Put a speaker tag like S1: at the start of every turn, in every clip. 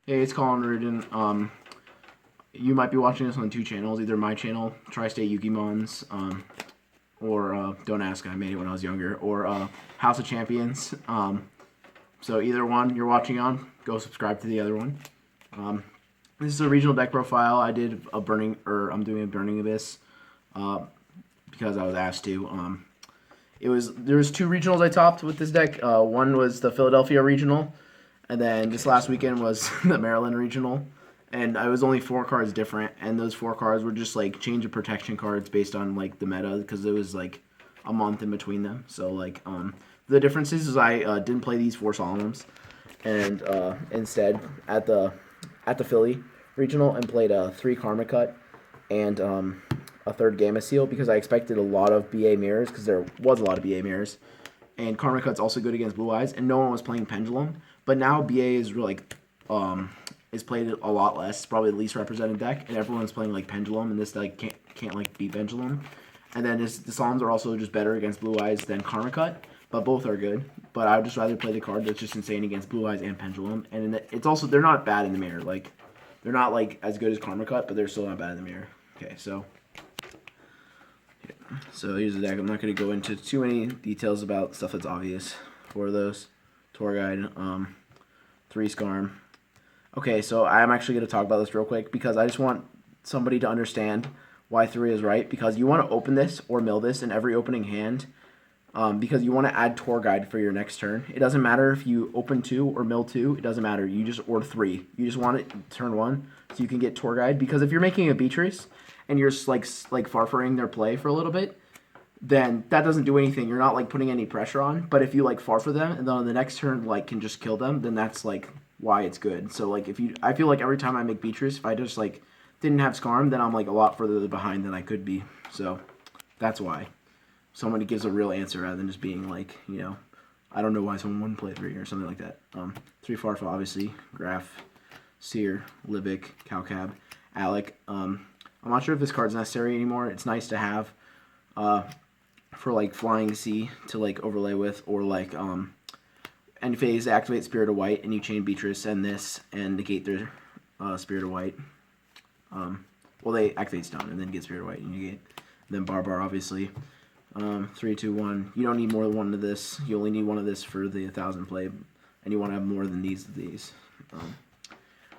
S1: Hey, it's Collin Reardon. You might be watching this on two channels, either my channel, Tri-State Yukimons, or Don't Ask, I made it when I was younger, or House of Champions. So either one you're watching on, go subscribe to the other one. This is a regional deck profile. I did a I'm doing a Burning Abyss because I was asked to. There was two regionals I topped with this deck. One was the Philadelphia regional, and then this last weekend was the Maryland regional. And I was only 4 cards different, and those 4 cards were just like change of protection cards based on like the meta, because it was like a month in between them. So like the differences is I didn't play these 4 solemns, and instead at the Philly regional and played a 3 Karma Cut and a 3rd Gamma Seal, because I expected a lot of BA mirrors, because there was a lot of BA mirrors. And Karma Cut's also good against Blue Eyes, and no one was playing Pendulum. But now BA is really is played a lot less. It's probably the least represented deck, and everyone's playing like Pendulum, and this deck can't like beat Pendulum. And then the Solemns are also just better against Blue Eyes than Karma Cut, but both are good. But I would just rather play the card that's just insane against Blue Eyes and Pendulum. And it's also, they're not bad in the mirror. Like, they're not like as good as Karma Cut, but they're still not bad in the mirror. Okay, so here's the deck. I'm not going to go into too many details about stuff that's obvious for those. Tour Guide, 3 Scarm. Okay, so I'm actually going to talk about this real quick, because I just want somebody to understand why 3 is right, because you want to open this or mill this in every opening hand, because you want to add Tour Guide for your next turn. It doesn't matter if you open 2 or mill 2. It doesn't matter. Or 3. You just want it turn 1 so you can get Tour Guide, because if you're making a Beatrice and you're just like farfering their play for a little bit, then that doesn't do anything. You're not like putting any pressure on. But if you like farfer them and then on the next turn like can just kill them, then that's like why it's good. So like I feel like every time I make Beatrice, if I just like didn't have Scarm, then I'm like a lot further behind than I could be. So that's why somebody gives a real answer rather than just being like, I don't know why someone wouldn't play 3 or something like that. 3 Farfa, obviously, Graf, Seer, Libic, Calcab, Alec. I'm not sure if this card's necessary anymore. It's nice to have for like Flying Sea to like overlay with, or like end phase activate Spirit of White and you chain Beatrice and this and negate their Spirit of White. Well, they activate Stone and then get Spirit of White and negate. And then Barbar, obviously. 3, 2, 1. You don't need more than one of this. You only need one of this for the 1,000 play, and you want to have more than these of these.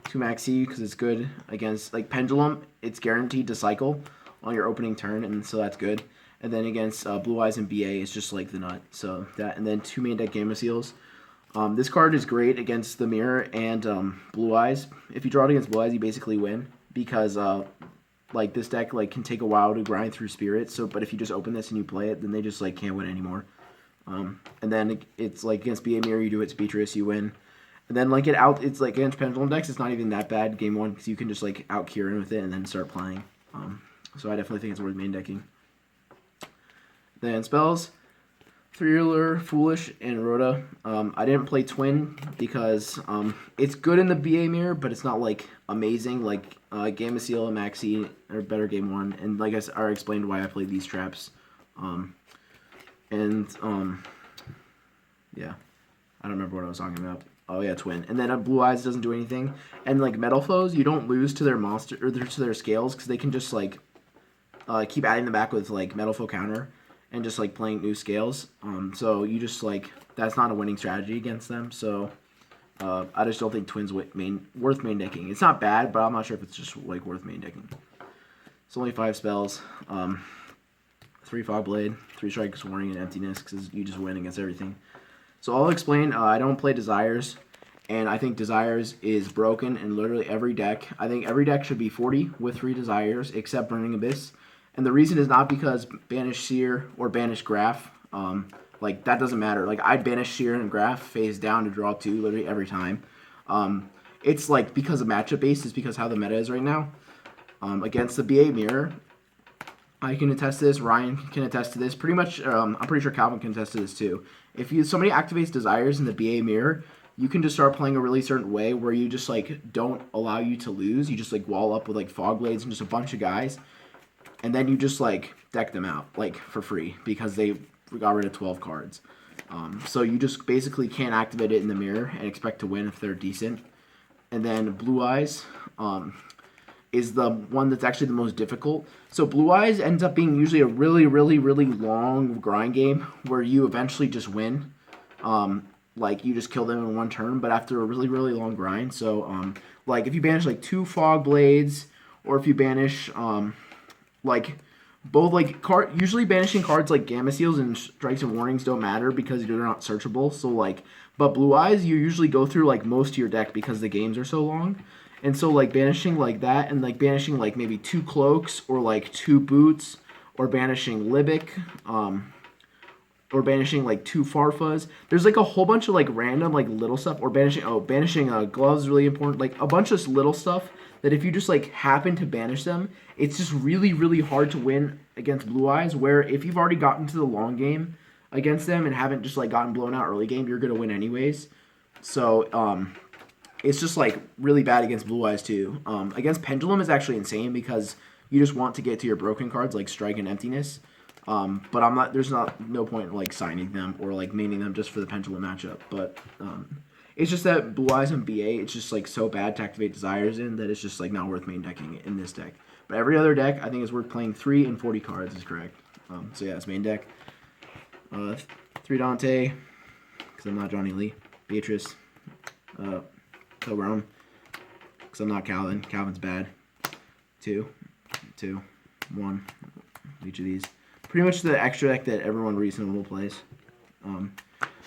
S1: 2 Maxi, because it's good against like Pendulum. It's guaranteed to cycle on your opening turn, and so that's good. And then against Blue Eyes and BA, it's just like the nut. So that, and then 2 main deck Gamma Seals. This card is great against the Mirror and Blue Eyes. If you draw it against Blue Eyes, you basically win, because like this deck like can take a while to grind through Spirits. So, but if you just open this and you play it, then they just like can't win anymore. And then it's like against BA Mirror, you do its Beatrice, you win. And then like it's like against Pendulum decks, it's not even that bad game 1, because you can just like out Kieran with it and then start playing. So I definitely think it's worth main decking. Then spells, Thriller, Foolish, and Rhoda. I didn't play Twin because it's good in the BA mirror, but it's not like amazing. Like Gamma Seal and Maxi are better game 1, and like I already explained why I played these traps. Yeah, I don't remember what I was talking about. Oh yeah, Twin. And then Blue Eyes doesn't do anything. And like Metal Foes, you don't lose to their monster or to their scales, because they can just like keep adding them back with like Metal Foe counter and just like playing new scales. So you just like, that's not a winning strategy against them. So I just don't think Twin's worth main decking. It's not bad, but I'm not sure if it's just like worth main decking. It's only 5 spells. 3 Fog Blade, 3 Strike, Warning, and Emptiness, because you just win against everything. So I'll explain. I don't play Desires, and I think Desires is broken in literally every deck. I think every deck should be 40 with 3 Desires, except Burning Abyss. And the reason is not because Banish Seer or Banish Graph, like that doesn't matter. Like I'd Banish Seer and Graph phase down to draw 2 literally every time. It's like because of matchup basis, because how the meta is right now. Against the BA Mirror, I can attest to this. Ryan can attest to this. Pretty much, I'm pretty sure Calvin can attest to this too. If somebody activates Desires in the BA Mirror, you can just start playing a really certain way where you just like don't allow you to lose. You just like wall up with like Fog Blades and just a bunch of guys. And then you just like deck them out like for free, because they got rid of 12 cards. So you just basically can't activate it in the mirror and expect to win if they're decent. and then Blue Eyes is the one that's actually the most difficult. So Blue Eyes ends up being usually a really, really, really long grind game where you eventually just win. Like you just kill them in one turn, but after a really, really long grind. So like if you banish like 2 Fog Blades, or if you banish like both like usually banishing cards like Gamma Seals and Strikes and Warnings don't matter because they're not searchable. So like, but Blue Eyes you usually go through like most of your deck because the games are so long. And so like banishing like that and like banishing like maybe 2 Cloaks or like 2 Boots or banishing Libic, or banishing like 2 Farfas. There's like a whole bunch of like random like little stuff, or banishing gloves is really important. Like a bunch of little stuff that if you just like happen to banish them, it's just really, really hard to win against Blue Eyes, where if you've already gotten to the long game against them and haven't just like gotten blown out early game, you're gonna win anyways. So it's just like really bad against Blue Eyes too. Against Pendulum is actually insane because you just want to get to your broken cards like Strike and Emptiness. But I'm not. There's no point in like signing them or like maining them just for the Pendulum matchup. But it's just that Blue Eyes and BA, it's just like so bad to activate Desires in that it's just like not worth main decking it in this deck. But every other deck, I think is worth playing 3 and 40 cards is correct. So yeah, it's main deck. 3 Dante, because I'm not Johnny Lee. Beatrice. Rome, because I'm not Calvin. Calvin's bad. 2, 1. Each of these. Pretty much the extra deck that everyone reasonable plays.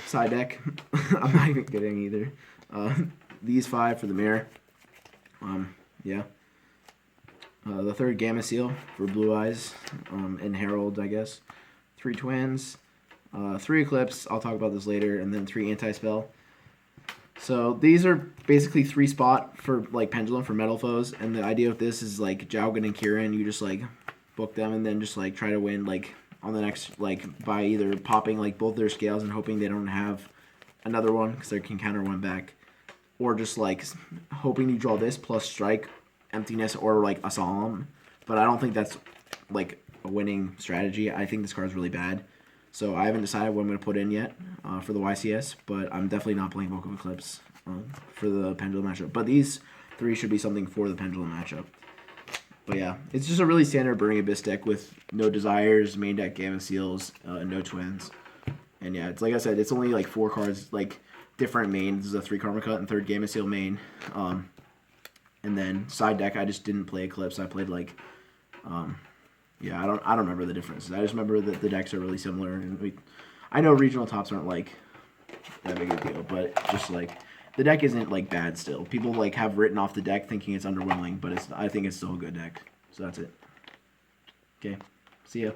S1: Side deck. I'm not even kidding either. These 5 for the mirror. Yeah. The 3rd Gamma Seal for Blue Eyes. And Herald, I guess. 3 Twins. 3 Eclipse. I'll talk about this later. And then 3 Anti-Spell. So these are basically 3 spot for like Pendulum for Metal Foes, and the idea of this is like Jaugen and Kieran, you just like book them and then just like try to win like on the next like by either popping like both their scales and hoping they don't have another one because they can counter one back, or just like hoping you draw this plus Strike, Emptiness, or like a Solemn. But I don't think that's like a winning strategy. I think this card is really bad. So I haven't decided what I'm going to put in yet for the YCS, but I'm definitely not playing Book of Eclipse for the Pendulum matchup. But these 3 should be something for the Pendulum matchup. But yeah, it's just a really standard Burning Abyss deck with no Desires, main deck Gamma Seals, and no Twins. And yeah, it's like I said, it's only like 4 cards, like different mains. This is a 3 Karma Cut and 3rd Gamma Seal main. And then side deck, I just didn't play Eclipse. I played like... yeah, I don't remember the differences. I just remember that the decks are really similar, and I know regional tops aren't like that big a deal, but just like the deck isn't like bad still. People like have written off the deck thinking it's underwhelming, but I think it's still a good deck. So that's it. Okay, see ya.